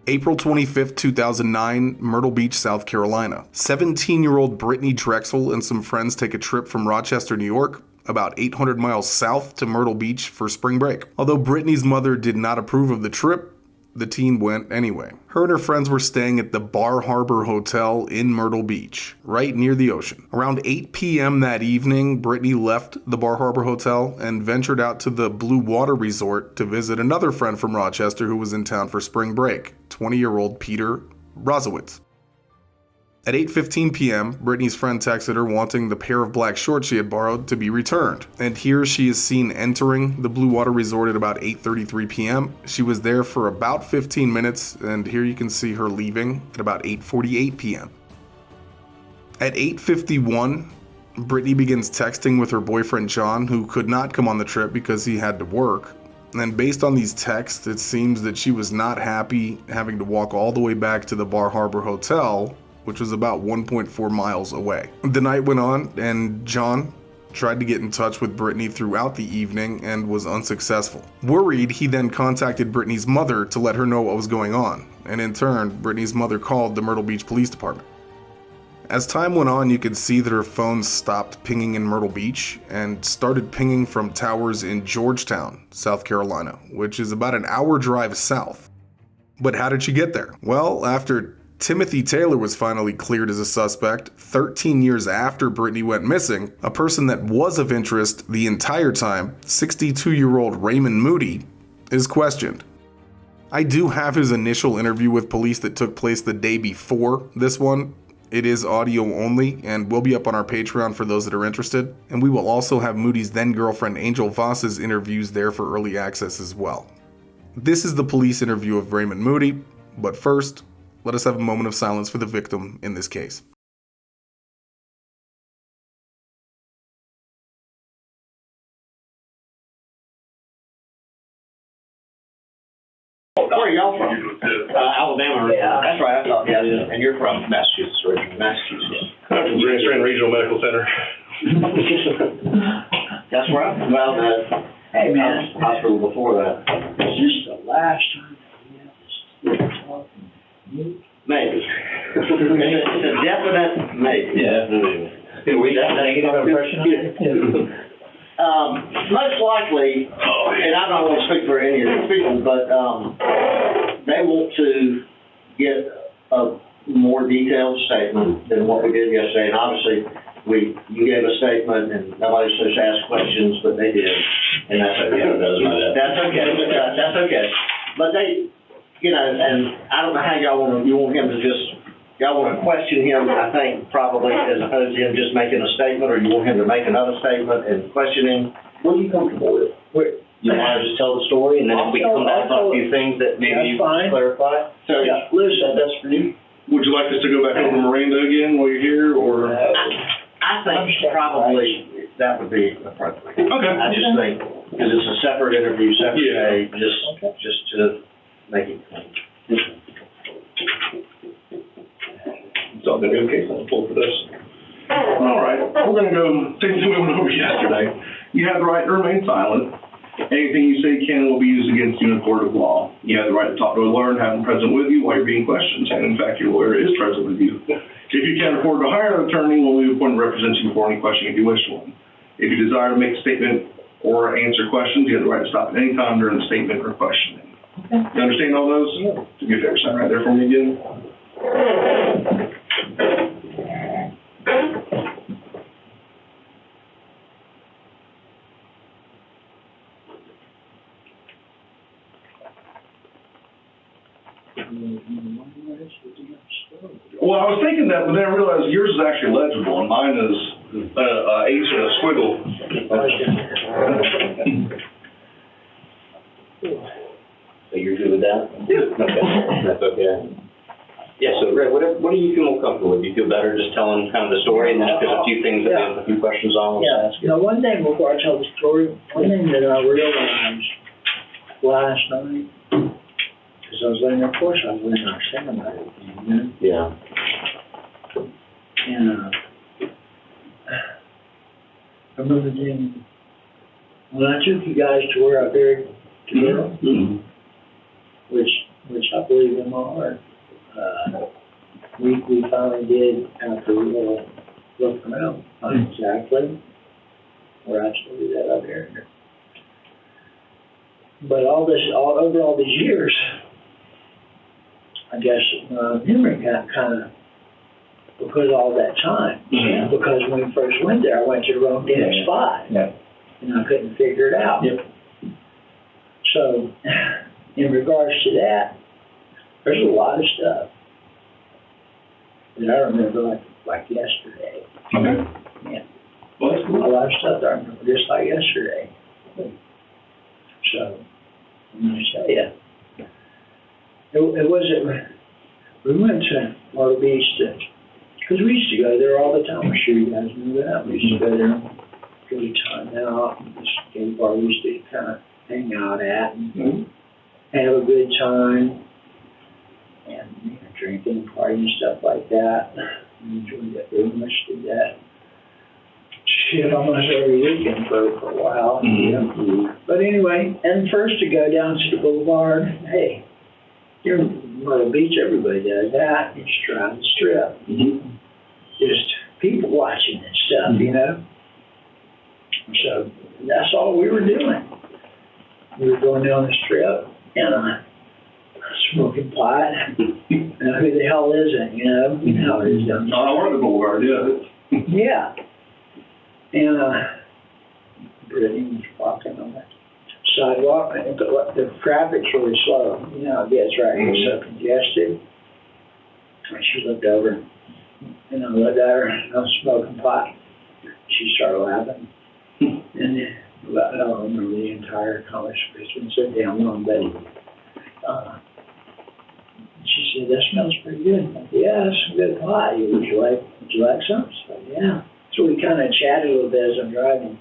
April 25th, 2009, Myrtle Beach, South Carolina. 17-year-old Brittanee Drexel and some friends take a trip from Rochester, New York, about 800 miles south to Myrtle Beach for spring break. Although Brittanee's mother did not approve of the trip, the teen went anyway. Her and her friends were staying at the Bar Harbor Hotel in Myrtle Beach, right near the ocean. Around 8 p.m. that evening, Brittanee left the Bar Harbor Hotel and ventured out to the Blue Water Resort to visit another friend from Rochester who was in town for spring break, 20-year-old Peter Brozowitz. At 8:15 p.m., Brittanee's friend texted her wanting the pair of black shorts she had borrowed to be returned. And here she is seen entering the Blue Water Resort at about 8:33 p.m. She was there for about 15 minutes, and here you can see her leaving at about 8:48 p.m. At 8:51, Brittanee begins texting with her boyfriend John, who could not come on the trip because he had to work. And based on these texts, it seems that she was not happy having to walk all the way back to the Bar Harbor Hotel, which was about 1.4 miles away. The night went on, and John tried to get in touch with Brittanee throughout the evening and was unsuccessful. Worried, he then contacted Brittanee's mother to let her know what was going on, and in turn, Brittanee's mother called the Myrtle Beach Police Department. As time went on, you could see that her phone stopped pinging in Myrtle Beach and started pinging from towers in Georgetown, South Carolina, which is about an hour drive south. But how did she get there? Well, after Timothy Taylor was finally cleared as a suspect 13 years after Brittanee went missing, a person that was of interest the entire time, 62-year-old Raymond Moody, is questioned. I do have his initial interview with police that took place the day before this one. It is audio only and will be up on our Patreon for those that are interested. And we will also have Moody's then-girlfriend Angel Voss's interviews there for early access as well. This is the police interview of Raymond Moody, but first, let us have a moment of silence for the victim in this case. Where are y'all from? Alabama. Yeah, that's right. I thought, yeah. And you're from Massachusetts, originally. Massachusetts. I'm from Grand Regional Medical Center. That's right. Well, hey, man. Hospital before that. Is this the last time we have this talking? Maybe. It's a definite maybe. Yeah. Did we have a negative impression of it? Most likely, and I don't want to speak for any of these people, but they want to get a more detailed statement than what we did yesterday. And obviously, you gave a statement, and nobody supposed to ask questions, but they did, and that's okay. That's okay. That's okay. But they, you know, and I don't know how y'all want him to just. Y'all want to question him, I think, probably, as opposed to him just making a statement, or you want him to make another statement and question him? What are you comfortable with? You want to just tell the story, and then if we come back on a few things that maybe you clarify? So, yeah, listen, that's for you. Would you like us to go back over Miranda again while you're here, or? I think probably that would be appropriate. Okay. I just think, because it's a separate interview, separate day, just to make it clean. It's all going to be okay, so I'll pull for this. All right, we're going to go take what we went over yesterday. You have the right to remain silent. Anything you say can and will be used against you in a court of law. You have the right to talk to a lawyer and have him present with you while you're being questioned, and in fact, your lawyer is present with you. If you can't afford to hire an attorney, we'll be appointed to represent you before any questioning if you wish one. If you desire to make a statement or answer questions, you have the right to stop at any time during the statement or questioning. Okay. You understand all those? Yeah. Do me a favor, sign right there for me again. Well, I was thinking that, but then I realized yours is actually legible, and mine is H and a squiggle. So you're good with that? Yeah. Okay, that's okay. Yeah, so Ray, what do you feel more comfortable with? Do you feel better just telling kind of the story, and then if there's a few things that we have a few questions on, we'll ask you? You know, one thing before I tell the story, one thing that I realized last night, because I was laying there, of course I was laying there saying about it, you know? Yeah. And I remember then, when I took you guys to where I buried the girl, which I believe in my heart. We finally did, after we looked around, find exactly where I started that up here. But over all these years, I guess memory got kind of, because of all that time. Mhm. Because when we first went there, I went to the wrong damn spot. Yeah. And I couldn't figure it out. Yep. So, in regards to that, there's a lot of stuff that I remember like yesterday. Okay. Yeah. Well, that's A cool. lot of stuff I remember just like yesterday. So, I'm going to tell you, it wasn't, we went to Myrtle Beach because we used to go there all the time. I'm sure you guys knew that. We used to go there, go to time out, this game bar we used to kind of hang out at and have a good time and drinking, party and stuff like that. We enjoyed that very much, did that. Shit, almost every weekend for a while. Mhm. But anyway, and first to go down to the boulevard, hey, you're in Myrtle Beach, everybody does that. You just drive the strip. Mm-hmm. Just people watching and stuff, you know. So that's all we were doing. We were going down the strip and smoking pot. Who the hell isn't, you know? You know how it is down there. I work the boulevard, yeah. Yeah. And Brittanee was walking on the sidewalk, and the traffic's really slow. You know, it gets right. It's so congested. And she looked over, and I looked at her, and I was smoking pot. She started laughing. And then, I don't remember the entire conversation. It's been so damn long, but she said, "That smells pretty good." I said, "Yeah, that's some good pot. Would you like some?" She said, "Yeah." So we kind of chatted a little bit as I'm driving.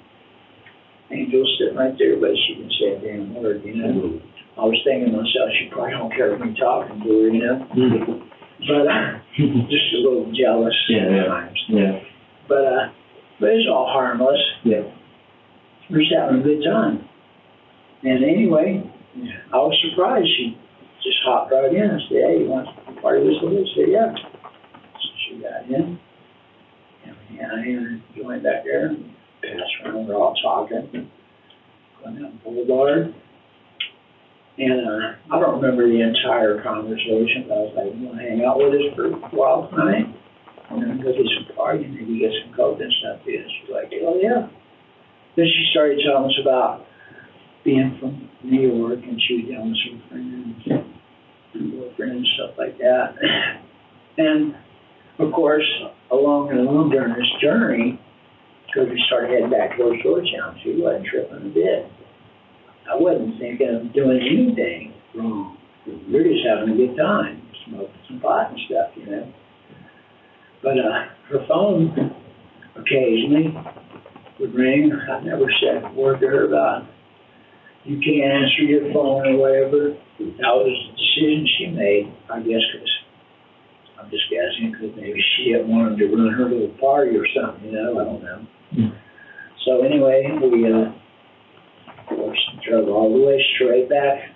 Angel's sitting right there, but she didn't say a damn word, you know. I was thinking to myself, she probably don't care if me talking to her, you know. But just a little jealous sometimes. Yeah. But it's all harmless. Yeah. We're just having a good time. And anyway, I was surprised. She just hopped right in and said, "Hey, you want to party with us?" I said, "Yeah." So she got in. And I hear going back there and pass around, we're all talking, going down the boulevard. And I don't remember the entire conversation, but I was like, "You want to hang out with us for a while tonight? And then go get some party and maybe get some coke and stuff." And she's like, "Oh, yeah." Then she started telling us about being from New York, and she was down with some friends and boyfriend and stuff like that. And of course, along during this journey, because we started heading back towards Georgetown, she wasn't tripping a bit. I wasn't thinking of doing anything wrong. We were just having a good time, smoking some pot and stuff, you know. But her phone occasionally would ring. I never said a word to her about, "You can't answer your phone," or whatever. That was a decision she made, I guess, because I'm just guessing, because maybe she didn't want him to run her little party or something, you know, I don't know. So anyway, we drove all the way straight back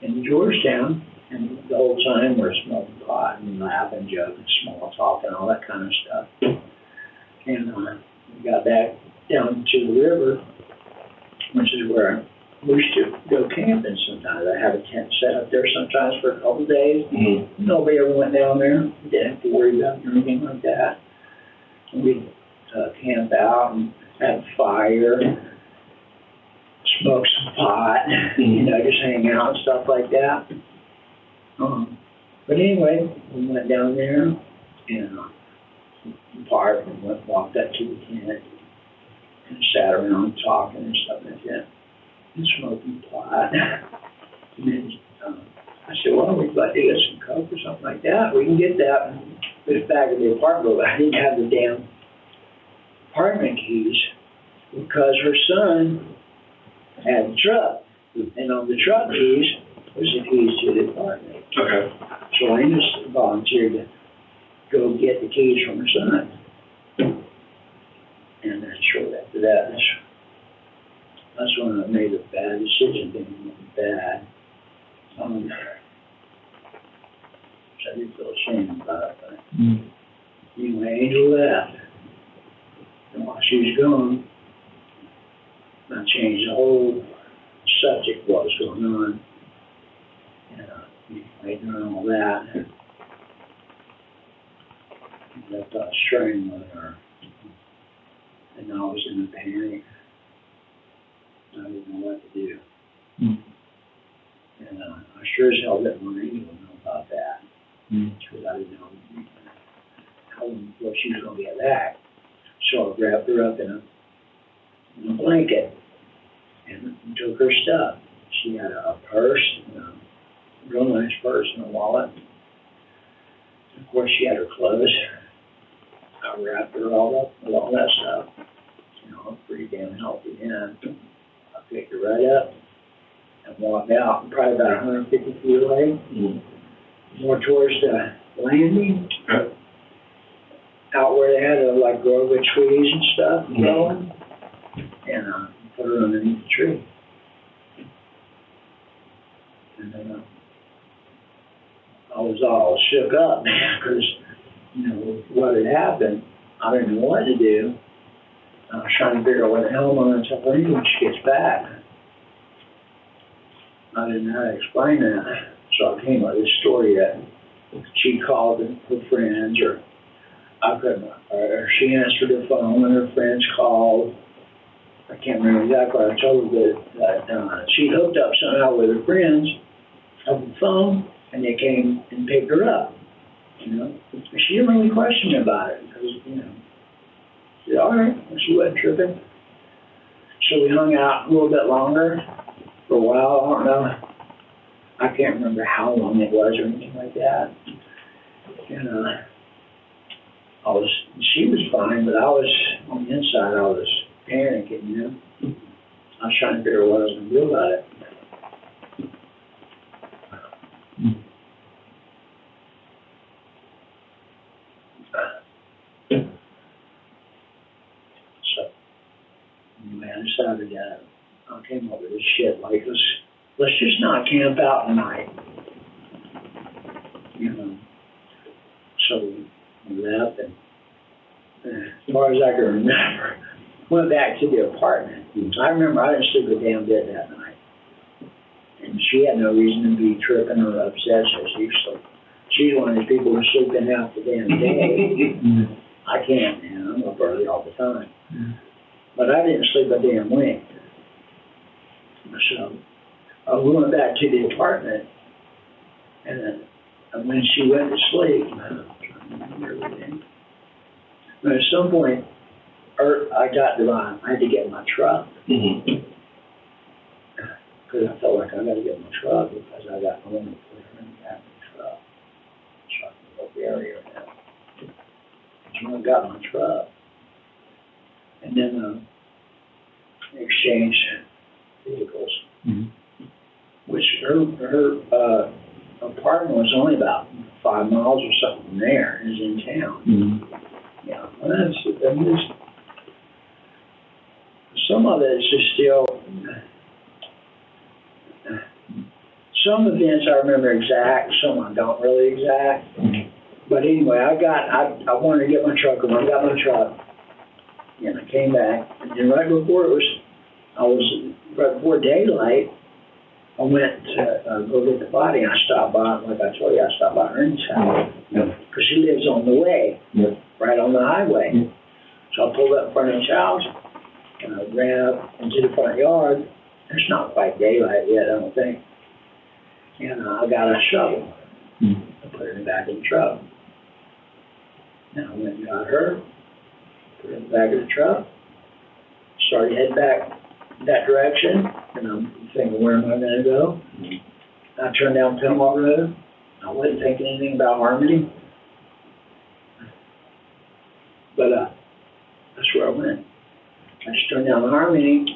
into Georgetown, and the whole time we're smoking pot and laughing, joking, small talk, and all that kind of stuff. And we got back down to the river, which is where we used to go camping sometimes. I have a tent set up there sometimes for a couple of days. Mm-hmm. Nobody ever went down there. Didn't have to worry about anything like that. And we'd camp out and have a fire, smoke some pot, you know, just hang out and stuff like that. But anyway, we went down there and parked and walked up to the tent and sat around talking and stuff like that. And smoking pot. And then I said, "Well, we'd like to get some coke or something like that. We can get that and put it back in the apartment." But I didn't have the damn apartment keys because her son had the truck. And on the truck keys was the keys to the apartment. Okay. So I just volunteered to go get the keys from her son. And then shortly after that, that's when I made a bad decision, being bad. I did feel ashamed about it, but anyway, Angel left. And while she was gone, I changed the whole subject of what was going on. And made her and all that. And I thought straying with her. And I was in a panic. I didn't know what to do. And I sure as hell didn't want anyone to know about that. Because I didn't know what she was going to get back. So I wrapped her up in a blanket and took her stuff. She had a purse, and a real nice purse and a wallet. Of course, she had her clothes. I wrapped her all up with all that stuff. You know, pretty damn healthy then. I picked her right up and walked out, probably about 150 feet away, more towards the landing, out where they had like grove of trees and stuff growing, and put her underneath the tree. And then I was all shook up, man, because, you know, what had happened, I didn't know what to do. I was trying to figure out what the hell I'm going to tell her when she gets back. I didn't know how to explain that. So I came up with this story that she called her friends, or she answered her phone when her friends called. I can't remember exactly what I told her, but she hooked up somehow with her friends over the phone, and they came and picked her up. You know, she didn't really question me about it because, you know, she said, all right, she wasn't tripping. So we hung out a little bit longer for a while. I don't know. I can't remember how long it was or anything like that. And she was fine, but I was, on the inside, I was panicking, you know. I was trying to figure out what I was going to do about it. So, anyway, I decided that I came up with this shit, like, let's just not camp out tonight. You know. So we left, and as far as I can remember, went back to the apartment. I remember I didn't sleep a damn bit that night. And she had no reason to be tripping or upset, so she's one of these people who sleep in half the damn day. I can't, man. I'm up early all the time. But I didn't sleep a damn wink. So we went back to the apartment, and when she went to sleep, I don't remember everything. But at some point, I had to get my truck. Because I felt like I got to get my truck because I got home and put her in the back of the truck. So I can go bury her now. So I got my truck. And then exchanged vehicles. Which her apartment was only about 5 miles or something from there. It was in town. Yeah, well, some of it is just still. Some events I remember exact, some I don't really exact. But anyway, I wanted to get my truck, and I got my truck, and I came back, and then right before daylight, I went to go get the body, and I stopped by, like I told you, I stopped by Ernie's house, because she lives on the way, right on the highway. So I pulled up in front of his house, and I ran up into the front yard. It's not quite daylight yet, I don't think. And I got a shovel. I put it in the back of the truck. And I went and got her, put it in the back of the truck, started heading back that direction, and I'm thinking, where am I going to go? I turned down Penwell Road. I wasn't thinking anything about Harmony. But that's where I went. I just turned down Harmony,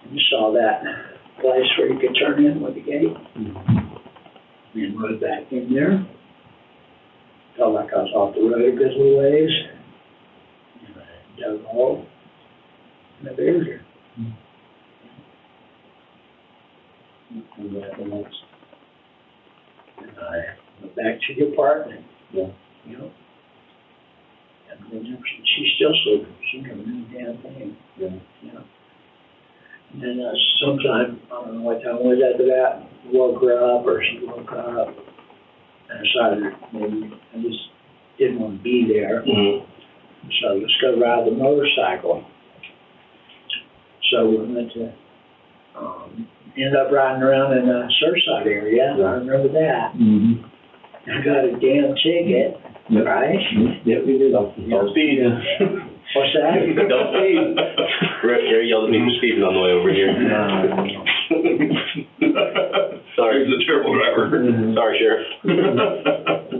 and you saw that place where you could turn in with the gate. And rode back in there. Felt like I was off the road a good little ways. And I dug a hole, and I buried her. And I back to the apartment. Yeah. You know? And then she's still sleeping. She never knew a damn thing. Yeah. You know? And then sometime, I don't know what time it was after that, woke her up or she woke up. And I decided maybe I just didn't want to be there. Mm-hmm. So let's go ride the motorcycle. So we went to, ended up riding around in the Surfside area. I remember that. Mm-hmm. I got a damn ticket, right? Yep, we did. Don't speed. What's that? Don't speed. Ray yelled at me for speeding on the way over here. Sorry. He's a terrible driver. Sorry, Sheriff.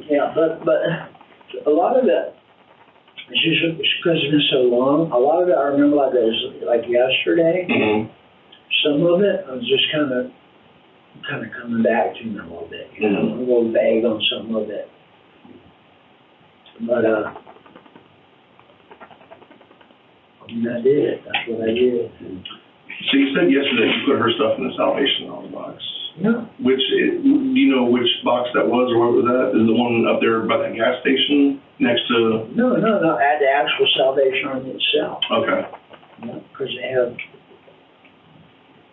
Yeah, but a lot of it, it's just because it's been so long. A lot of it I remember like it was like yesterday. Mm-hmm. Some of it I was just kind of coming back to me a little bit. You know, a little vague on some of it. But I did it. That's what I did. So you said yesterday you put her stuff in the Salvation Army box. No. Do you know which box that was, or what was that? Is the one up there by that gas station next to? No. At the actual Salvation Army itself. Okay. Because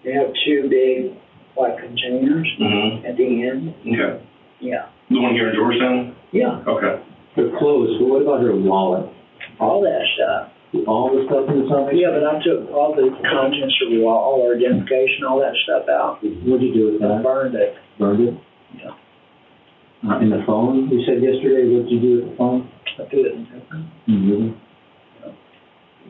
they have two big white containers Mm-hmm. at the end. Okay. Yeah. The one here in Georgetown? Yeah. Okay. Her clothes, but what about her wallet? All that stuff. All the stuff in the Salvation? Yeah, but I took all the contents of all our identification, all that stuff out. What'd you do with I that? burned it. Burned it? Yeah. And the phone, you said yesterday, what'd you do with the phone? I threw it in the paper. Mm-hmm.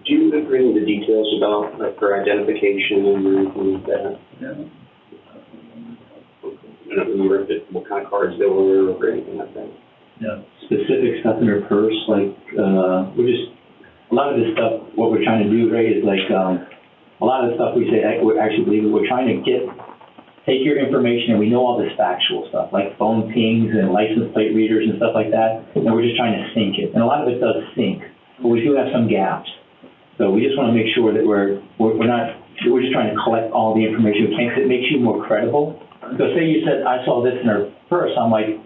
Do you agree with the details about like her identification and everything like that? Yeah. I don't remember what kind of cards there were or anything like that. No. Specific stuff in her purse, like, a lot of this stuff, what we're trying to do, Ray, is like, a lot of the stuff we say, we actually believe it, we're trying to take your information, and we know all this factual stuff, like phone pings and license plate readers and stuff like that, and we're just trying to sync it. And a lot of it does sync, but we do have some gaps. So we just want to make sure that we're just trying to collect all the information we can, because it makes you more credible. So say you said, I saw this in her purse, I'm like,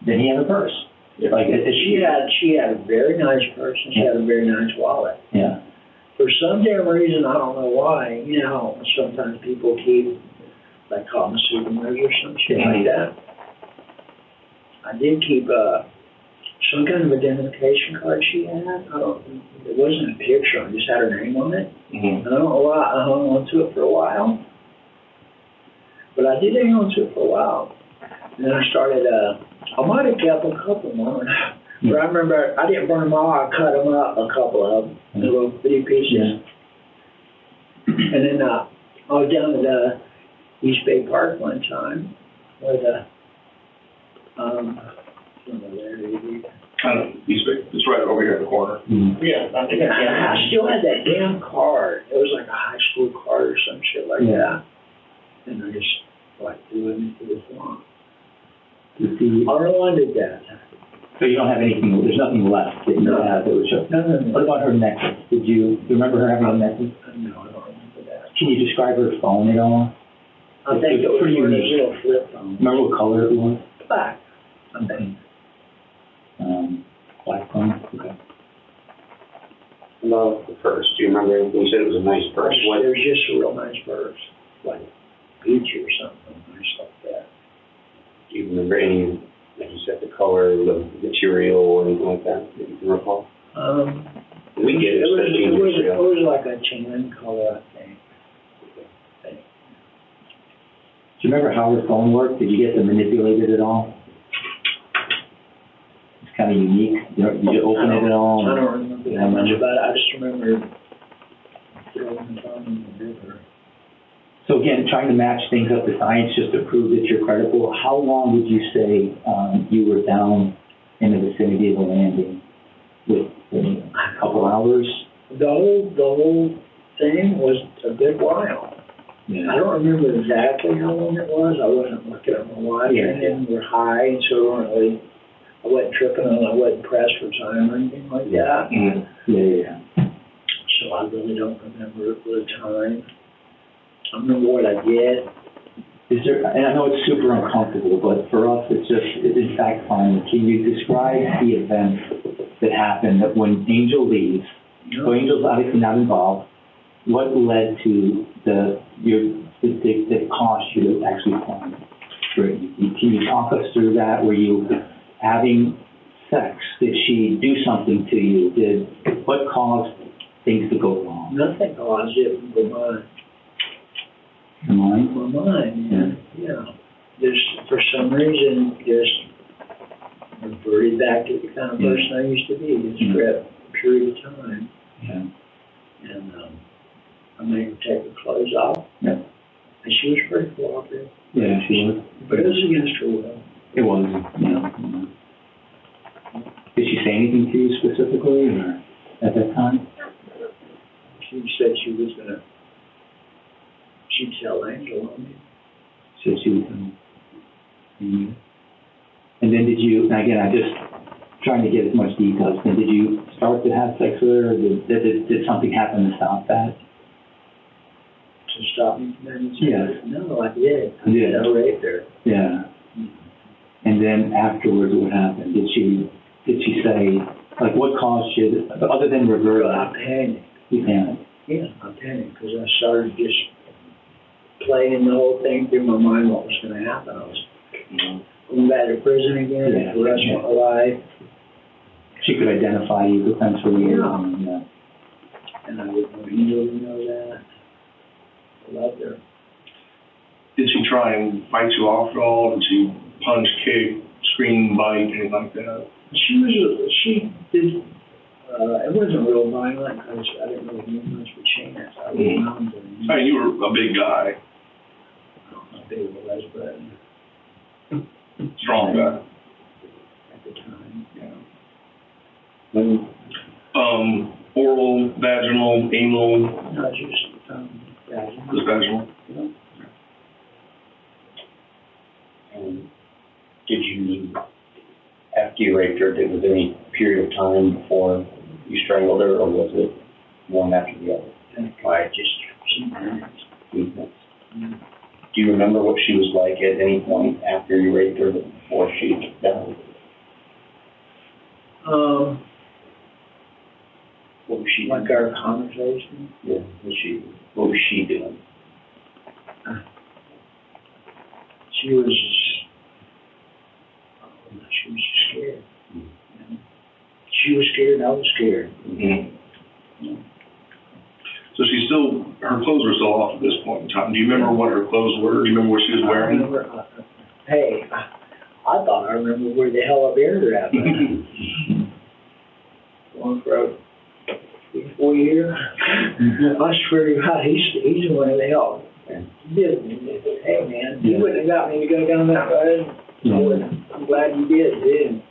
then he has a purse. Yeah. Like, She had a very nice purse and she had a very nice wallet. yeah. For some damn reason, I don't know why, you know, sometimes people keep, like, call them souvenirs or some shit like that. I did keep some kind of identification card she had. It wasn't a picture, I just had her name on it. Mm-hmm. And I don't know why I hung on to it for a while. But I did hang on to it for a while. And then I started, I might have kept a couple more. But I remember, I didn't burn them all, I cut them up, a couple of them, little bitty pieces. And then I was down at the East Bay Park one time with I don't know where it is. I don't know. It's right over here in the corner. Mm-hmm. Yeah, I think I still had that damn card. It was like a high school card or some shit like that. And I just like threw it into the swamp. I don't know why I did that. So you don't have anything, there's nothing left that you have that would show? No. What about her necklace? Do you remember her having a necklace? No, I don't remember that. Can you describe her phone at all? I think it was pretty one of unique. those little flip phones. Remember what color it was? Black, I think. Black phone? Okay. About the purse, do you remember anything? You said it was a nice purse. What? It was just a real nice purse, like Gucci or something, nice like that. Do you remember any, like you said, the color, the material, or anything like that you can recall? We get it, especially in it material. was like a tan color, I think. Do you remember how her phone worked? Did you get to manipulate it at all? It's kind of unique. Did you open it at all? I don't remember that much about it. I just remember throwing the phone in the river. So again, trying to match things up to science just to prove that you're credible. How long would you say you were down in the vicinity of the landing? With a couple hours? The whole thing was a good while. Yeah. I don't remember exactly how long it was. I wasn't looking at my watch, and then we're high, so I wasn't tripping on. I wasn't pressed for time or anything like that. Mm-hmm. Yeah. So I really don't remember the time. I remember what I did. Is there, and I know it's super uncomfortable, but for us, it's in fact finding. Can you describe the event that happened that when Angel leaves? So Angel's obviously not involved. What led to the cost you to actually find Brittanee? Can you talk us through that? Were you having sex? Did she do something to you? What caused things to go wrong? Nothing caused it but mine. Your mind? My mind, yeah. Just, for some reason, just reverted back to the kind of person I used to be, just for a period of time. Yeah. And I made her take her clothes off. Yeah. And she was pretty cooperative. Yeah, she was. But it was against her will. It was, yeah. Did she say anything to you specifically, or at that time? She said she was gonna, she'd tell Angel on me. Said she was going to. And then did you, and again, I just trying to get as much details, and did you start to have sex with her, or did something happen to stop that? To stop me from having sex? Yeah. No, I did. I Yeah. raped her. Yeah. And then afterwards, what happened? Did she say, like, what caused you, other than revert? I panicked. You panicked. Yeah, I panicked because I started just playing the whole thing through my mind, what was going to happen. I was going back to prison again for the rest of my life. She could identify you potentially. Yeah. And I didn't want Angel to know that. I loved her. Did she try and fight you off at all? Did she punch, kick, scream, bite, anything like that? She did, it wasn't real violent because I didn't really need much of a chance. I was around her. I mean, you were a big guy, I don't know how big it was, but strong guy. at the time, Oral, vaginal, anal, not just, just vaginal. And did you, after you raped her, was there any period of time before you strangled her, or was it one after the other? Do you remember what she was like at any point after you raped her before she died? What was she doing? like our conversation. Yeah, what was she doing? She was just scared. Mm-hmm. She was scared, I was scared. Mm-hmm. So her clothes were still off at this point in time. Do you remember what her clothes were? Do you remember what she was wearing? I thought I remember where the hell I buried her at. Going for 4 years. I swear to God, he's the one that helped. Hey man, you wouldn't have got me to go down that road. I'm glad you did, dude.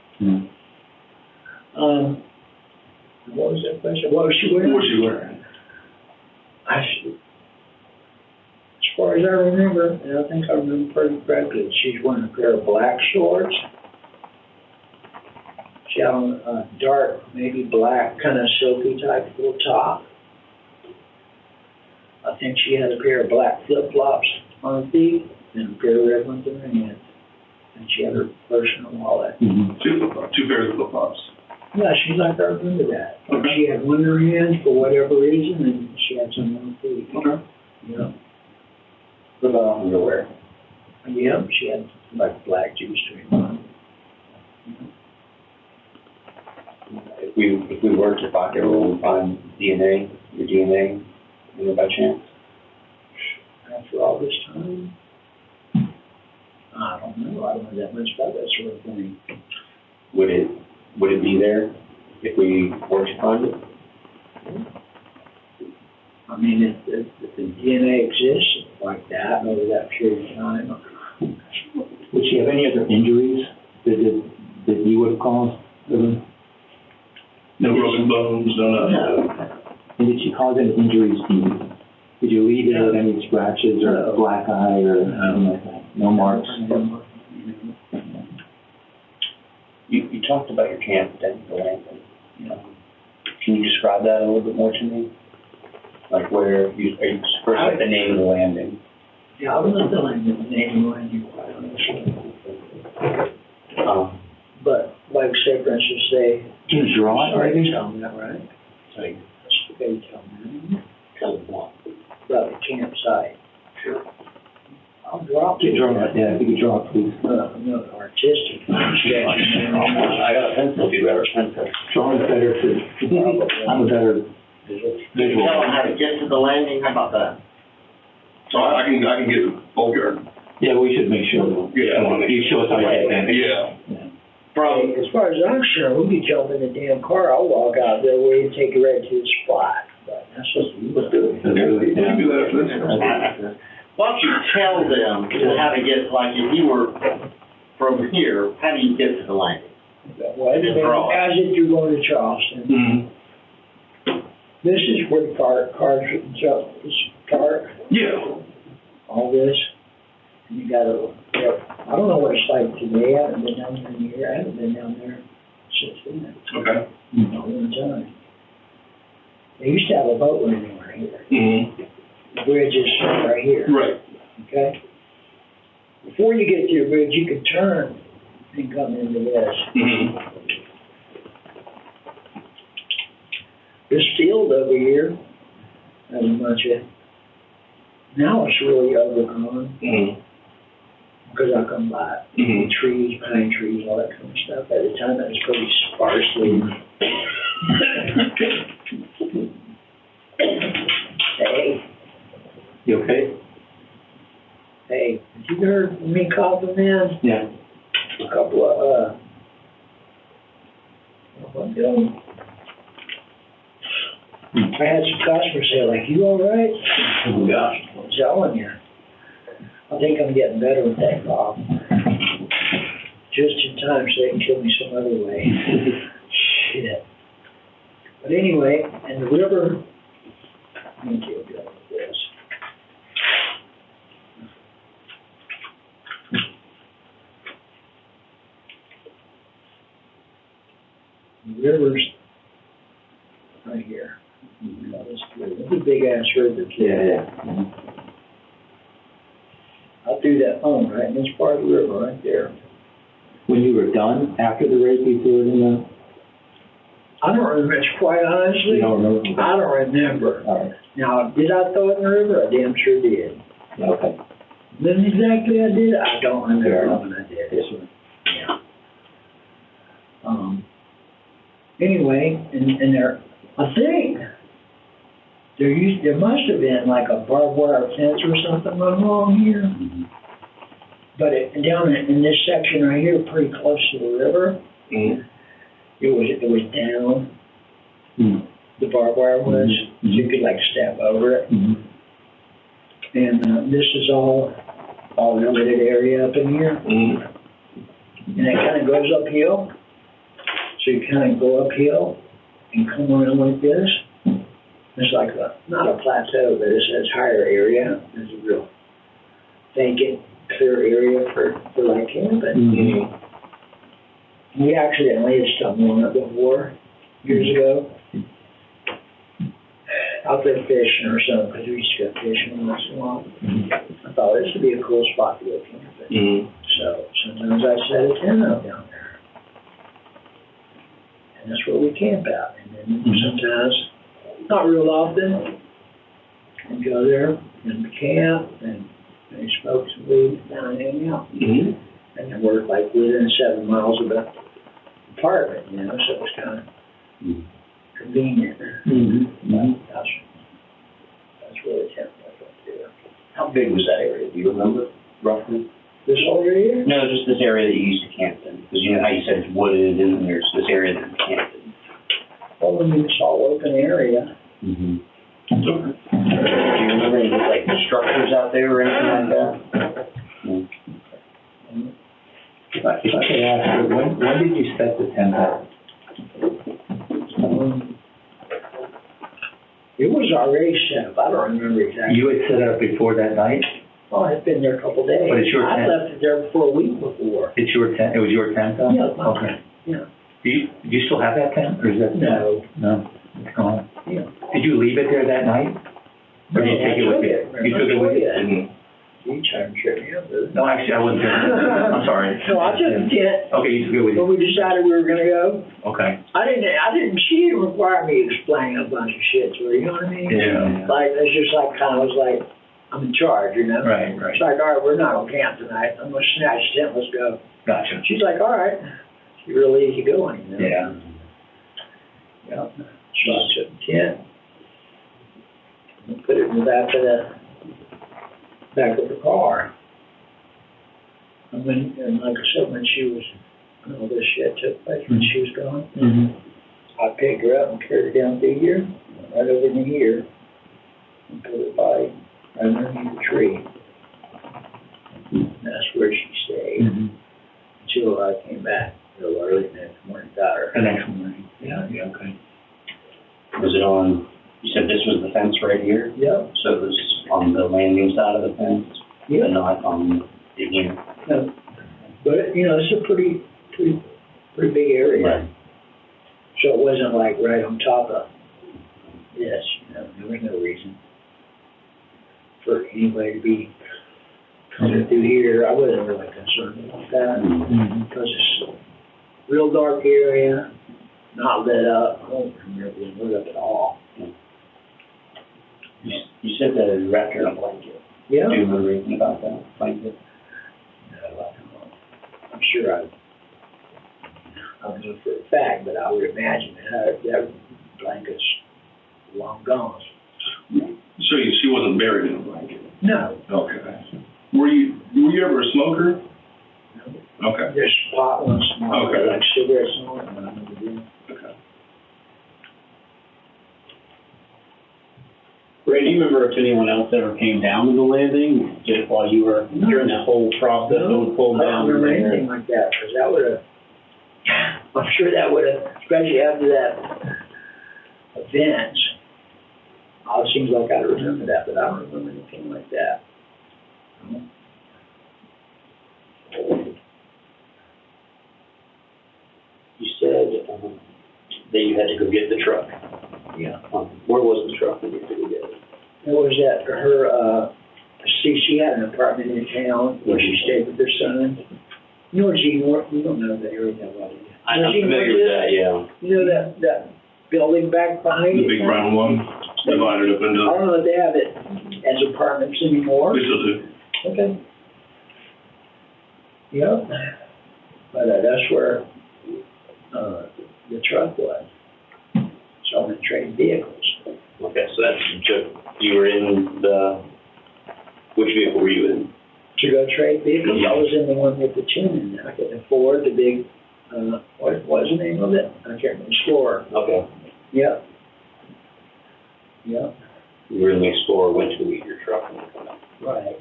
What was that question? What was she wearing? What was she wearing? As far as I remember, and I think I remember pretty correctly, she's wearing a pair of black shorts. She had on a dark, maybe black, kind of silky type little top. I think she had a pair of black flip-flops on her feet and a pair of red ones in her hands. And she had her personal wallet. Two pairs of flip-flops. Yeah, she's like, I remember that. Okay. She had one in her hands for whatever reason, and she had some on her feet. Okay. Yeah. What about underwear? Yeah, she had like black G-string on. If we were to pocket her, would we find DNA, your DNA, in there by chance? After all this time? I don't know. I don't know that much about that sort of thing. Would it be there if we were to find it? I mean, if the DNA exists like that over that period of time. Would she have any other injuries that you would have caused? No broken bones, no. And did she cause any injuries to you? Did you leave her with any scratches or black eye or anything like that? No marks? You talked about your camp at the landing. Can you describe that a little bit more to me? Like where are you first at the name of the landing? Yeah, I was not telling him the name of mine, quite honestly. But like say, for instance, say. Can you draw it, Sorry maybe? to tell them that, right? Sorry. That's okay to tell them Tell them what? about the campsite. Sure. I'll drop Can it. you draw it? Yeah, if you could draw it, please. No, artistic. I got a pencil, if you'd rather pencil. Drawing is better too. I'm a better visual. Tell them how to get to the landing, how about that? So I can get the boatyard. Yeah, we should make sure that you show us how to get there. Yeah. From, As far as I'm sure, we could jump in the damn car, I'll walk out there where you take it right to the spot. But that's just, let's do it. We can do that after this. why don't you tell them how to get, like, if you were from here, how do you get to the landing? Well, as if you're going to Charleston, Mm-hmm. this is where the cars park, Yeah. all this. And you gotta, I don't know what it's like today, I haven't been down there in a year, I haven't been down there since then, Okay. not one time. They used to have a boat landing right here, Mm-hmm. the bridge is right here, Right. okay? Before you get to the bridge, you can turn and come into this. Mm-hmm. This field over here, has a bunch of, now it's really overgrown, Mm-hmm. because I come by, Mhm. trees, pine trees, all that kind of stuff. At the time, it was pretty sparsely. Hey, You okay? hey, have you heard me compliment Yeah. a couple of, what doing? I had some customers say, like, you all right? Oh, gosh. I'm telling you. I think I'm getting better with that cough. Just in time so they can kill me some other way. Shit. But anyway, and the river, let me deal with this. The river's right here. It's a big ass river too. Yeah. I threw that home right in this part of the river right there. When you were done, after the race, you threw it in the, I don't remember, it's quite honestly, you don't remember? I don't remember. All right. Now, did I throw it in the river? I damn sure did. Okay. When exactly I did, I don't remember when I did. Yes, sir. Yeah. Anyway, and there, I think, there must have been like a barbed wire fence or something run along here. Mm-hmm. But down in this section right here, pretty close to the river, Mm-hmm. it was down, Mm-hmm. the barbed wire was, Mhm. so you could like step over it. Mm-hmm. And this is all limited area up in here, Mm-hmm. and it kind of goes uphill. So you kind of go uphill and come around like this. It's like not a plateau, but it's a higher area. It's a real vacant, clear area for like camping. Mm-hmm. We accidentally had stumbled on it before, years ago. Out there fishing or something, because we used to go fishing once in a while. I thought this would be a cool spot to go camping. Mm-hmm. So sometimes I set a tent up down there. And that's where we camp out. And then sometimes, not real often, we go there and camp and maybe smoke some weed and hang out. Mm-hmm. And then we're like within 7 miles of the apartment, so it was kind of convenient. Mm-hmm. That's where the tent was up there. How big was that area? Do you remember roughly? This whole area? No, just this area that you used to camp in. Because you know how you said it's wooded and then there's this area that you camped in. Well, I mean, it's all open area. Mm-hmm. Do you remember any like structures out there or anything like that? No. If I could ask you, when did you set the tent up? It was already set up. I don't remember exactly. You had set it up before that night? Oh, I've been there a couple days. But it's your I tent. left it there for a week before. It's your tent, it was your tent though? Yeah, my Okay. tent, yeah. Do you still have that tent, or is that? No. No, it's gone. Yeah. Did you leave it there that night? Or did you take it with you? You took it with you? You trying to trip me up, brother. No, actually, I wasn't. I'm sorry. No, I took a tent. Okay, you took it with When you. we decided we were gonna go, Okay. she didn't require me to explain a bunch of shit to her, you know what I mean? Yeah. Like, it's just like, kind of was like, I'm in charge, you know? Right. It's like, all right, we're not gonna camp tonight, I'm gonna snatch the tent, let's go. Gotcha. She's like, all right, she's real easy going, you know? Yeah. Yeah. So I took the tent, and put it in the back of the car. And like I said, when she was, all this shit took place, when she was gone, Mm-hmm. I picked her up and carried her down through here, right over in here, and put her body right underneath the tree. And that's where she stayed until I came back real early the next morning, got her. The next morning. Yeah, okay. Was it on, you said this was the fence right here? Yep. So it was on the landing side of the fence? Yeah. And not on the end? No. But, you know, it's a pretty big area. Right. So it wasn't like right on top of this, you know, there was no reason for anybody to be coming through here. I wasn't really concerned about that because it's a real dark area, not lit up. I don't remember being lit up at all. You said that you wrapped her in a blanket. Yeah. Do you remember anything about that blanket? No, I'm sure I don't know for a fact, but I would imagine that blanket's long gone. So she wasn't buried in a blanket? No. Okay. Were you ever a smoker? No. Okay. There's pot once in a while, Okay. like cigarette smoking, but I never did. Okay. Ray, do you remember if anyone else ever came down to the landing just while you were during that whole process that was pulled I down? don't remember anything like that, because that would have, I'm sure that would have, especially after that event, it seems like I remember that, but I don't remember anything like that. You said that you had to go get the truck. Yeah. Where was the truck when you had to go get it? It was at her, she had an apartment in town where she stayed with her son. You know G North, you don't know that area that well, do you? I'm familiar with that, yeah. You know that building back behind The it? big brown one, divided up I into, don't know if they have it as apartments anymore. we still do. Okay. Yep. But that's where the truck was. So I'm in trade vehicles. Okay, so that's just, you were in which vehicle were you in? To go trade vehicles, I was in the one with the chin in there. I could afford the big, what was the name of it? I can't remember, Explorer. Okay. Yep. Yep. You were in the Explorer, went to get your truck. Right.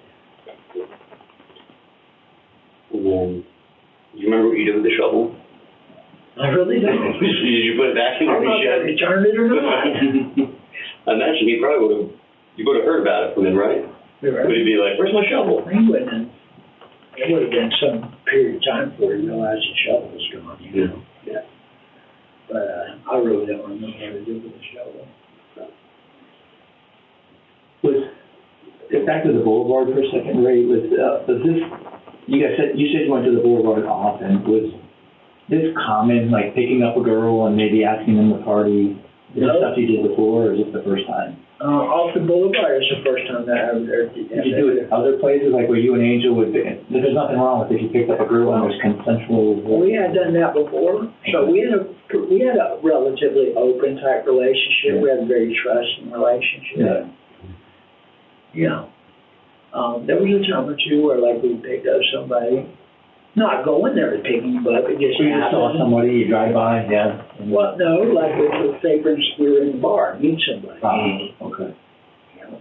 And then, do you remember what you did with the shovel? I really don't. Did you put it back in I'm the not shed? gonna return it or not. I imagine he probably you would have heard about it from him, right? Would he be like, where's my shovel? He wouldn't. It would have been some period of time before he realized the shovel was gone, you know? Yeah. But I really don't remember what to do with the shovel. Back to the boulevard for a second, Ray, was this, you said you went to the boulevard often, was this common, like picking up a girl and maybe asking them to party? Is this stuff you did before, or is this the first time? Off the boulevard is the first time that I ever did that. Did you do it at other places, like where you and Angel would, there's nothing wrong with if you picked up a girl and there's consensual? Well, we had done that before, so we had a relatively open type relationship. We had a very trusting relationship. Yeah. You know, there was a time or two where like we picked up somebody, not going there to pick them up, it just So you just saw happened. somebody, you drive by, yeah? Well, no, like with say for instance, we were in the bar, meet somebody. Okay. You know,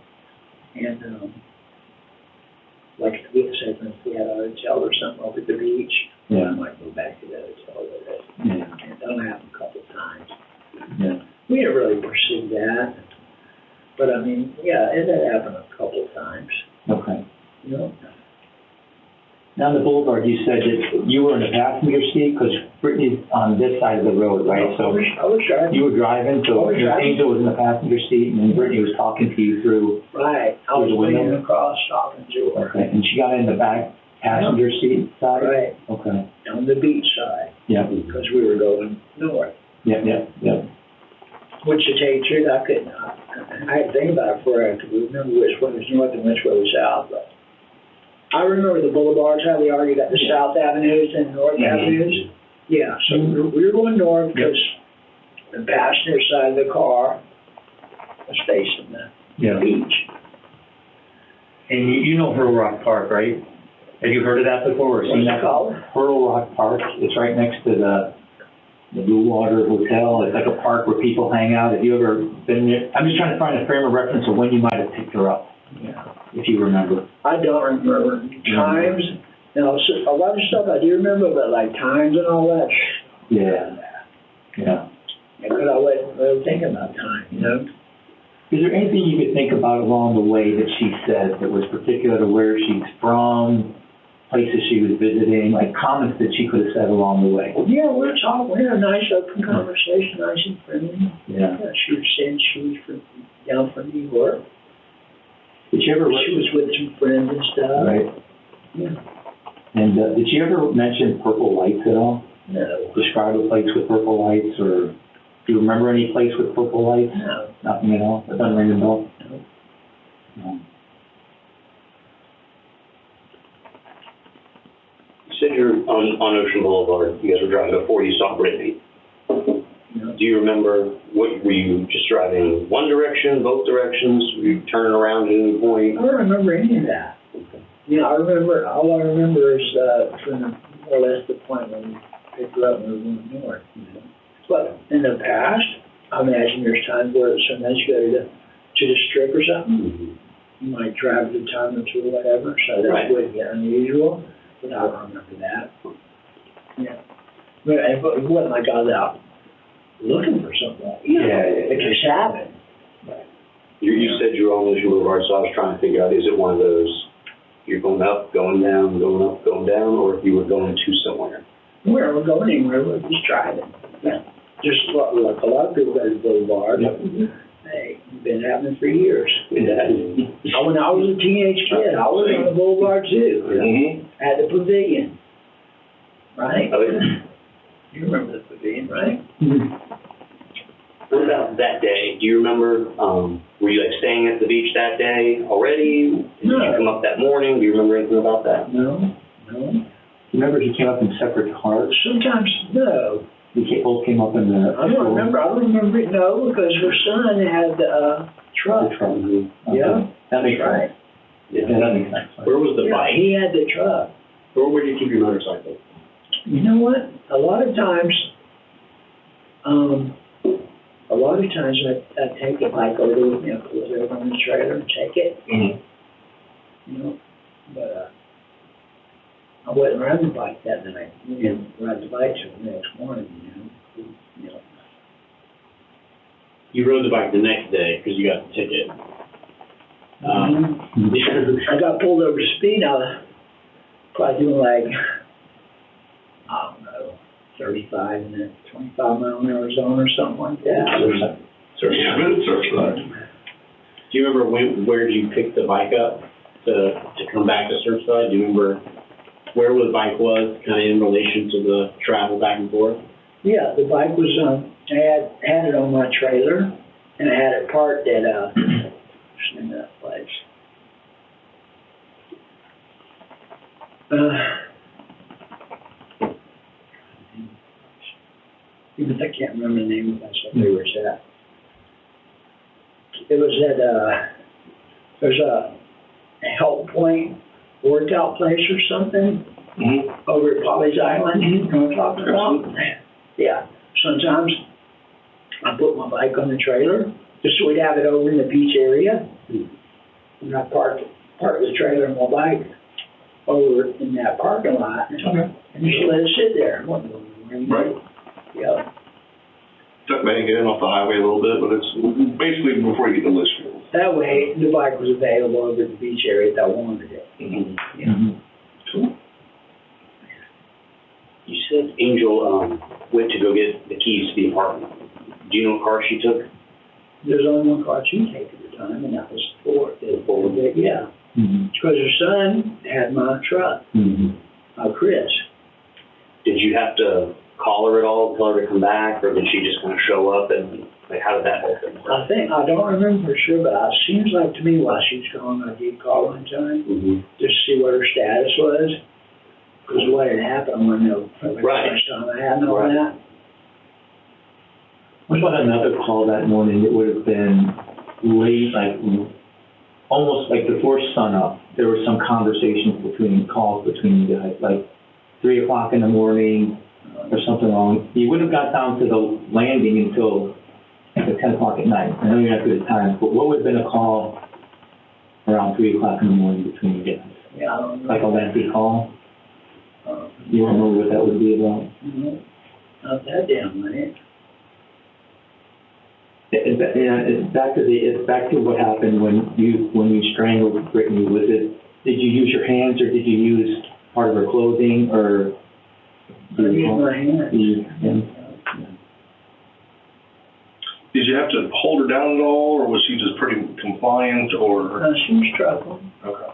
and like with say for instance, we had a hotel or something over at the beach. Yeah. I might go back to the hotel with it. Yeah. And that'll happen a couple of times. Yeah. We didn't really pursue that, but I mean, yeah, it had happened a couple of times. Okay. You know. Now, down the boulevard, you said that you were in the passenger seat, because Brittanee's on this side of the road, right? So I was driving. you were driving, so Angel was in the passenger seat, and then Brittany was talking to you through. Right, I was leaning across, talking to her. Okay, and she got in the back passenger seat side? Right, Okay. on the beach side, Yeah. because we were going north. Yep. Which, to tell you the truth, I couldn't, I had to think about it before I could remember which one was north and which one was south, but I remember the boulevards, how they already got the south avenues and north avenues. Yeah, so we were going north because the passenger side of the car was facing the beach. And you know Hurdle Rock Park, right? Have you heard of that before or seen that? What's it called? Hurdle Rock Park. It's right next to the Blue Water Hotel. It's like a park where people hang out. Have you ever been there? I'm just trying to find a frame of reference of when you might have picked her up, if you remember. I don't remember times. You know, a lot of stuff I do remember, but like times and all that. Yeah. Because I wasn't really thinking about time, you know. Is there anything you could think about along the way that she said that was particular to where she's from, places she was visiting, like comments that she could have said along the way? Yeah, we were talking. We had a nice open conversation, nice and friendly. Yeah. She was saying she was down from New York. Did you ever? She was with some friends and stuff. Right. Yeah. And did you ever mention purple lights at all? No. Describe a place with purple lights, or do you remember any place with purple lights? No. Nothing at all? It doesn't ring a bell? No. You said you're on Ocean Boulevard, you guys were driving before you saw Brittanee. No. Do you remember, were you just driving one direction, both directions? Were you turning around at any point? I don't remember any of that. You know, all I remember is from more or less the point when we picked her up and we were going north. But in the past, I imagine there's times where sometimes you go to the strip or something. You might drive the time or two or whatever, so that would be unusual. But I don't remember that. Yeah. But it wasn't like I was out looking for something. It just happened. You said you were on Ocean Boulevard, so I was trying to figure out, is it one of those, you're going up, going down, going up, going down, or if you were going to somewhere? Where we're going anywhere, we're just driving. Yeah. Just like a lot of people go to the boulevard. Hey, it's been happening for years. When I was a teenage kid, I was on the boulevard too. At the Pavilion. Right? Oh, yeah. You remember the Pavilion, right? What about that day? Do you remember, were you like staying at the beach that day already? Did you come up that morning? Do you remember anything about that? No. Remember he came up in separate cars? Sometimes, no. We both came up in the... I don't remember it, no, because her son had a truck. The truck. Yeah. That makes right. sense. Yeah, that makes sense. Where was the bike? He had the truck. Where did you keep your motorcycle? You know what? A lot of times I take the bike over with me, I pull it over on the trailer and take it. You know, but I wouldn't ride the bike that night. And ride the bike till the next morning, you know. You rode the bike the next day because you got the ticket. I got pulled over to speed. I was probably doing like, I don't know, 35 in a 25-mile-an-hour zone or something like that. Do you remember where did you pick the bike up to come back to Surfside? Do you remember where the bike was kind of in relation to the travel back and forth? Yeah, the bike was, I had it on my trailer, and I had it parked at, what's the name of that place? Even I can't remember the name of that, so where was that? It was at, there's a Help Point workout place or something over at Polly's Island. You know what I'm talking about? Yeah. Sometimes I put my bike on the trailer just so we'd have it over in the beach area. And I parked the trailer and my bike over in that parking lot. And just let it sit there. Right. Yeah. That may get in off the highway a little bit, but it's basically before you get to Litchfield. That way, the bike was available over at the beach area if I wanted it. Yeah. Cool. said Angel, went to go get the keys to the apartment. Do you know what car she took? There's only one car she take at the time, and that was Ford. Yeah. Mm-hmm. Because her son had my truck, Chris. Did you have to call her at all, tell her to come back, or did she just kind of show up, and like, how did that happen? I don't remember for sure, but it seems like to me while she was gone, I did call one time just to see what her status was. Because what had happened when the first time I had all that. What about another call that morning? It would have been late, like almost like before sunup. There were some conversations calls between you guys, like 3 o'clock in the morning or something wrong. You wouldn't have got down to the landing until 10 o'clock at night. I know you're not good at times, but what would have been a call around 3 o'clock in the morning between you guys? Yeah, I don't know. Like a lengthy call? You don't know what that would be about? Not that damn late. It's back to what happened when you strangled Brittanee. Did you use your hands or did you use part of her clothing or? I used my hands. Did you have to hold her down at all, or was she just pretty compliant, or? She was struggling. Okay.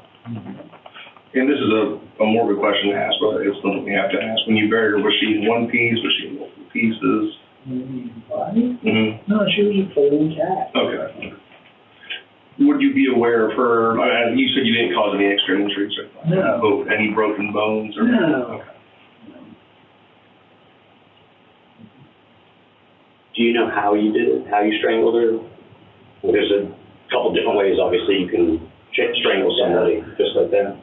And this is a morbid question to ask, but it's something we have to ask. When you buried her, was she in one piece? Was she in multiple pieces? Body? Mm-hmm. No, she was fully intact. Okay. Would you be aware of her? You said you didn't cause any extra injuries. No. Any broken bones? Or No. Okay. Do you know how you did it, how you strangled her? Well, there's a couple different ways, obviously, you can strangle somebody, just like that.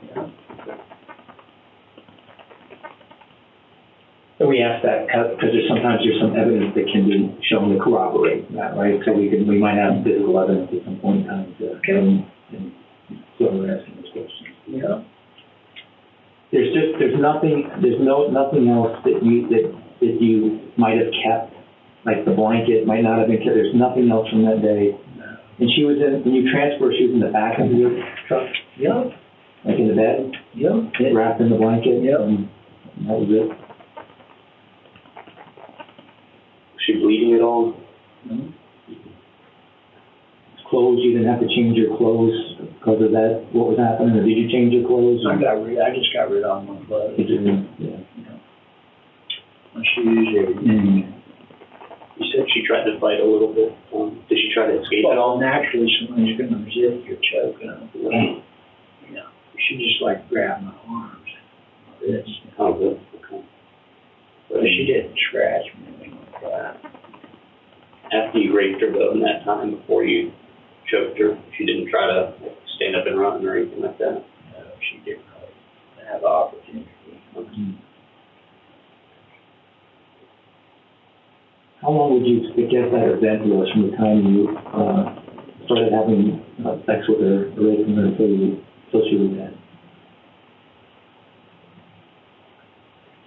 So we ask that because sometimes there's some evidence that can be shown to corroborate that, right? So we might have physical evidence at some point in time and so we're asking those questions. Yeah. There's nothing else that you might have kept, like the blanket might not have been kept. There's nothing else from that day. No. And she was when you transfer, she was in the back of your truck? Yep. Like in the bed? Yep. Wrapped in the blanket? Yep. And that was it? Was she bleeding at all? No. Clothes, you didn't have to change your clothes because of that, what was happening, or did you change your clothes? I just got rid of my clothes. Did you? Yeah. My shoes, everything. You said she tried to fight a little bit. Did she try to escape at all? Naturally, someone's going to resist your choking. She just like grabbed my arms. This. Oh, good. Okay. But she didn't scratch me or anything like that. After you raped her, though, in that time before you choked her, she didn't try to stand up and run or anything like that? No, she didn't really have the opportunity. How long would you guess that event was from the time you started having sex with her, raping her, until she was dead?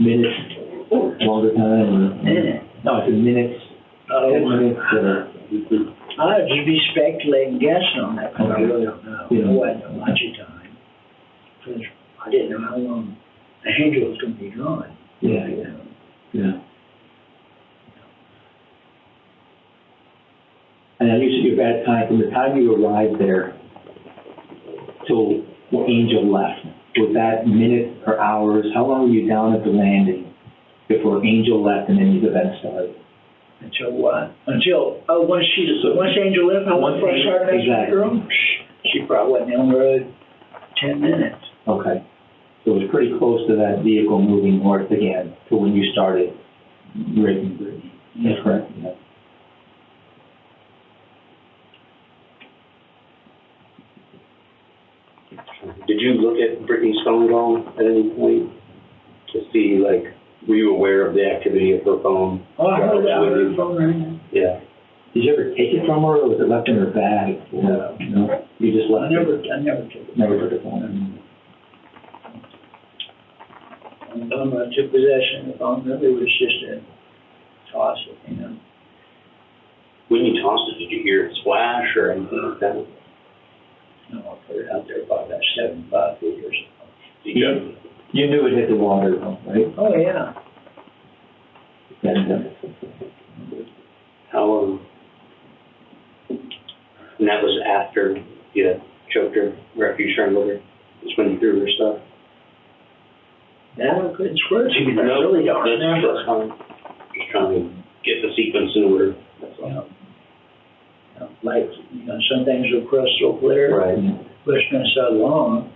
Minutes, longer time, or? Minutes. No, I said minutes, 10 minutes, I'd just be speculating, guessing on that, because I really don't know. Yeah. I wasn't much of time. Because I didn't know how long the Angel was going to be gone. Yeah, yeah. And then you said your bad time, from the time you arrived there till the Angel left, was that minutes or hours? How long were you down at the landing before Angel left and then these events started? Until what? Once Angel left, how long before I started next to the girl? She probably wasn't on the road 10 minutes. Okay. So it was pretty close to that vehicle moving north again to when you started raping Brittanee. That's correct. Yeah. Did you look at Brittanee's phone at all at any point to see, like, were you aware of the activity of her phone? Oh, I heard her phone ringing. Yeah. Did you ever take it from her, or was it left in her bag? No. No. You just left I never took it. Never took it from her. When I took possession of the phone, it was just a toss it, When you tossed it, did you hear it splash or anything like that? No, I put it out there about that 75 feet or so. You knew it hit the water, though, right? Oh, yeah. How, and that was after you had choked her, refuge strangled her? That's when you threw her stuff? Now I couldn't swear to you, I really don't remember. That's fine. Just trying to get the sequence in order, that's all. You know, like, some things are crystal clear. Right. But it's been so long,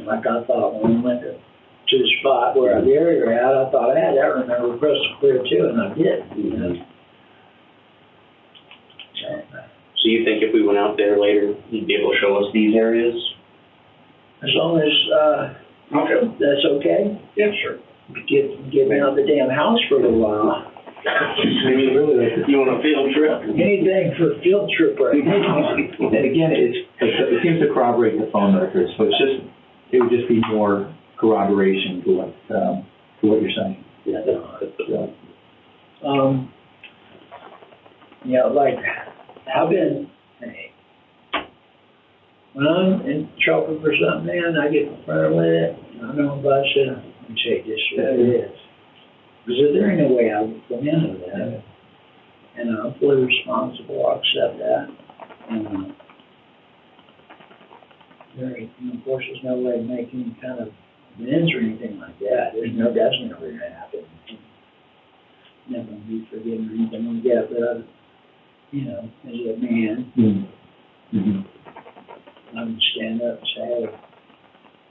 like I thought when we went to the spot where I buried her at, I thought, I remember crystal clear too, and I did, you know. So you think if we went out there later, you'd be able to show us these areas? As long as, Okay. that's okay, Yeah, sure. get me out of the damn house for a little while. You want a field trip? Anything for a field trip right now. And again, it seems to corroborate the phone records, so it would just be more corroboration to what you're saying. Yeah, that's Like, I've been, when I'm in trouble for something, man, I get confronted with it, I know about it, and take this what it is. Because there ain't no way I would come into that. And I'm fully responsible, I'll accept that. And, of course, there's no way to make any kind of amends or anything like that. That's never going to happen. Never going to be forgiven or anything like that, but as a man, Mm-hmm. I would stand up and say, hey,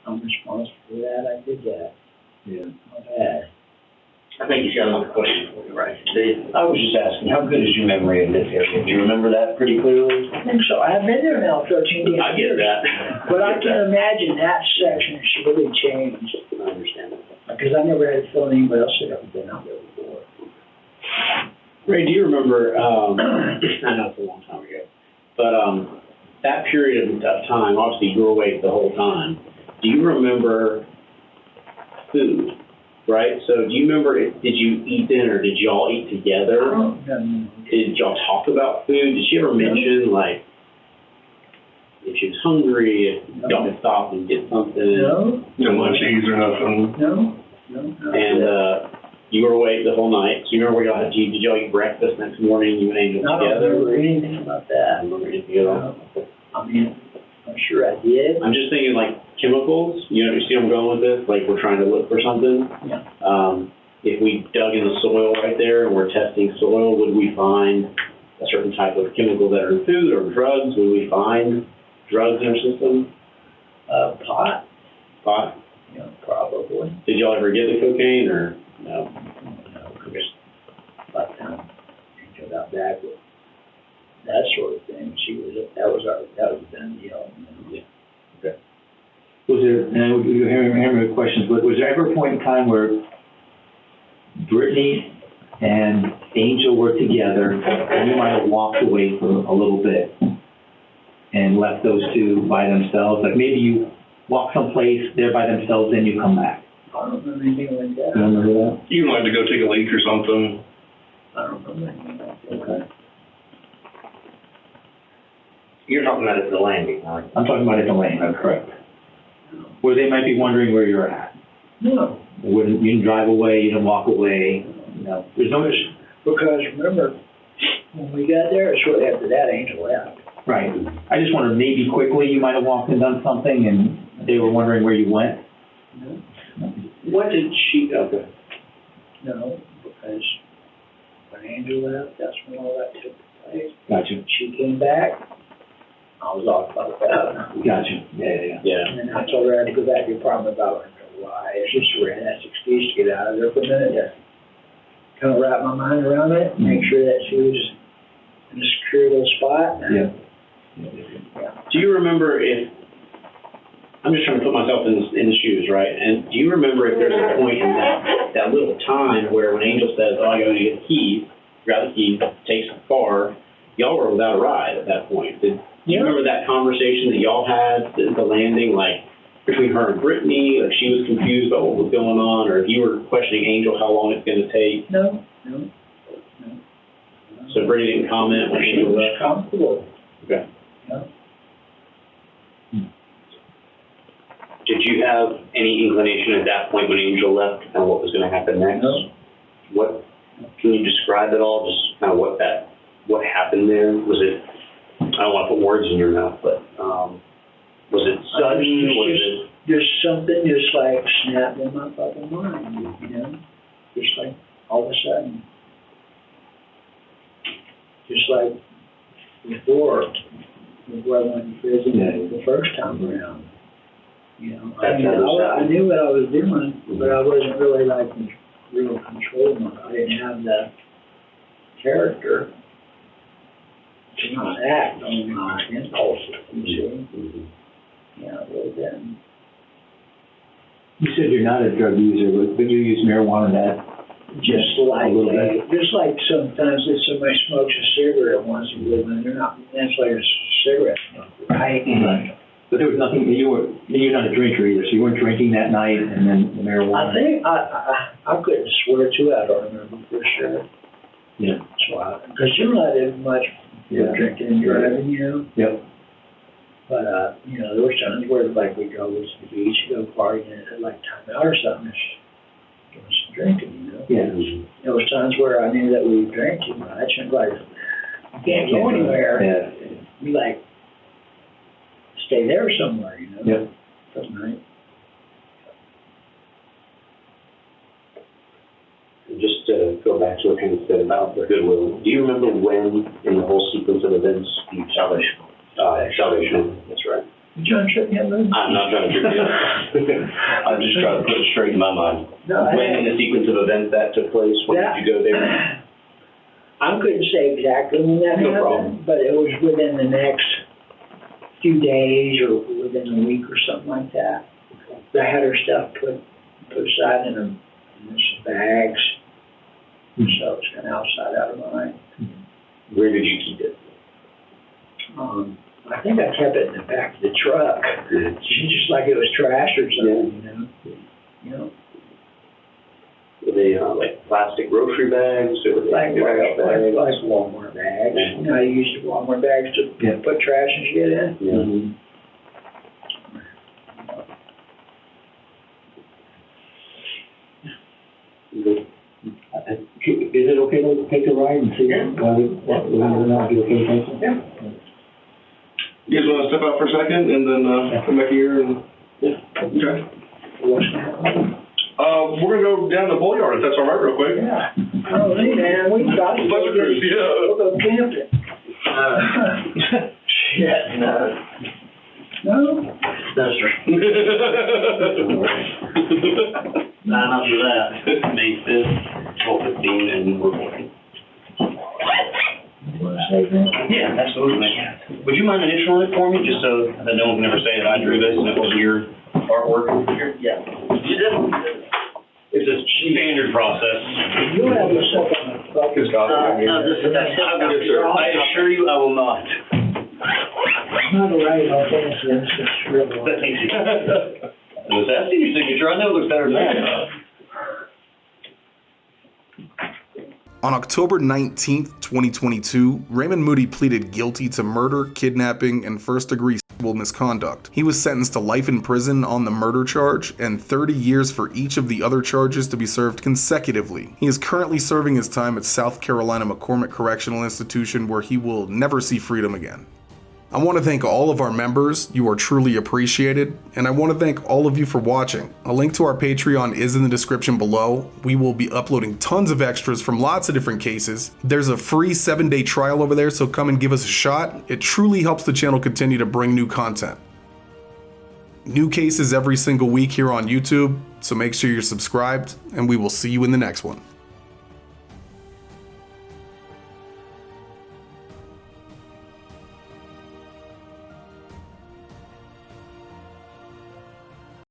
I'm responsible for that, I did that. Yeah. I've had. I think he's got another question for you, right? I was just asking, how good is your memory of this area? Do you remember that pretty clearly? I think so. I've been there now 13 years. I get that. But I can imagine that section has really changed. I understand that. Because I never had a feeling anybody else had ever been out there before. Ray, do you remember, I know it's a long time ago, but that period of time, obviously you were awake the whole time. Do you remember food, right? So do you remember, did you eat dinner? Did y'all eat together? No. Did y'all talk about food? Did she ever mention, like, if she was hungry, if y'all could stop and get something? No. No munchies or nothing. No. And you were awake the whole night. So you remember did y'all eat breakfast next morning, you and Angel I don't together? remember anything about that. I don't remember anything at all. I mean, I'm sure I did. I'm just thinking like chemicals, you see where I'm going with this? Like we're trying to look for something. Yeah. If we dug in the soil right there and we're testing soil, would we find a certain type of chemical that are in food or drugs? Would we find drugs in our system? Pot. Pot? Probably. Did y'all ever get the cocaine or no? No, because by the time I got back with that sort of thing, that was a done deal. Yeah. Okay. Was there, and you're hearing the questions, but was there ever a point in time where Brittanee and Angel were together and you might have walked away for a little bit and left those two by themselves? Like maybe you walk someplace, they're by themselves, then you come back. I don't remember anything like that. You remember that? You might have to go take a leak or something. I don't remember anything like that. Okay. You're talking about at the landing, right? I'm talking about at the lane, that's correct. Where they might be wondering where you're at. No. You didn't drive away, you didn't walk away, There's no issue. Because remember, when we got there, shortly after that, Angel left. Right. I just wondered, maybe quickly you might have walked and done something and they were wondering where you went? No. What did she, okay. No, because when Angel left, that's when all that took place. Gotcha. She came back, I was off about that. Gotcha. Yeah. Yeah. And then I told her I had to go back to your problem about why. It's just a ass excuse to get out of there for a minute to kind of wrap my mind around it, make sure that she was in a secure little spot. Yeah. Do you remember I'm just trying to put myself in the shoes, right? And do you remember if there's a point in that little time where when Angel says, oh, I gotta get the keys, grab the keys, takes the car, y'all were without a ride at that point. Do you remember that conversation that y'all had at the landing, like between her and Brittanee, like she was confused about what was going on, or if you were questioning Angel how long it's gonna take? No. So Brittanee didn't comment when She Angel was left? comfortable. Okay. No. Did you have any inclination at that point when Angel left and what was going to happen next? No. What Can you describe at all, just kind of what happened there? Was it, I don't want to put words in your mouth, but, was it sudden, was it? There's something just like snapped in my fucking mind, you know? Just like all of a sudden. Just like before I went to prison the first time around. You know, I knew what I was doing, but I wasn't really like in real control of it. I didn't have the character to not act on my impulses, you see? Yeah, it really didn't. You said you're not a drug user, but you use marijuana that Just like, a little bit. just like sometimes if somebody smokes a cigarette once in a blue moon, they're not necessarily a cigarette smoker, right? Right. But there was nothing, you're not a drinker either, so you weren't drinking that night and then the marijuana? I think, I couldn't swear to it, I don't remember for sure. Yeah. So because you're not as much for drinking and driving, you know? Yep. But, you know, there was times where like we go to the beach, go partying at like time out or something, just doing some drinking, you know? Yeah. There was times where I knew that we were drinking too much and like, you can't go anywhere. Yeah. You like, stay there somewhere, you know? Yep. For the night. Just to go back to what you said about the goodwill, do you remember when, in the whole sequence of events, you salvation? Salvation, that's right. John tripped me up, man. I'm not trying to trip you up. I'm just trying to put it straight in my mind. No, When in the sequence of events that took place, when did you go there? I couldn't say exactly when that No happened, problem. but it was within the next few days or within a week or something like that. I had her stuff put aside in some bags, so it's kind of outside out of mine. Where did you keep it? I think I kept it in the back of the truck, just like it was trash or something, you know. You know, Were they like plastic grocery bags or were they like trash bags? Walmart bags. Yeah. You know, I used Walmart bags to put trash and shit in. Yeah. Mm-hmm. Is it okay to take a ride and see what we're not be okay, thank you? Yeah. You guys wanna step out for a second and then, come back here and? Okay. What's gonna happen? We're gonna go down to the boat yard, if that's all right, real quick. Yeah. Oh, hey, man, we got to Pleasure cruise, yeah. We'll go camping. Shit, no. No? That's right. Sign up for that, May 5th, 12:15, and we're going. You wanna say that? Yeah, absolutely. Would you mind initialing it for me, just so that no one can ever say that I drew this and it was your artwork? Yeah. It's a standard process. You have yourself on the fucking I assure you I will not. Not right, I'll finish this. Thank you. I see your signature, I know it looks better than that. On October 19th, 2022, Raymond Moody pleaded guilty to murder, kidnapping, and first-degree sexual misconduct. He was sentenced to life in prison on the murder charge and 30 years for each of the other charges to be served consecutively. He is currently serving his time at South Carolina McCormick Correctional Institution, where he will never see freedom again. I want to thank all of our members, you are truly appreciated, and I want to thank all of you for watching. A link to our Patreon is in the description below. We will be uploading tons of extras from lots of different cases. There's a free 7-day trial over there, so come and give us a shot. It truly helps the channel continue to bring new content. New cases every single week here on YouTube, so make sure you're subscribed, and we will see you in the next one.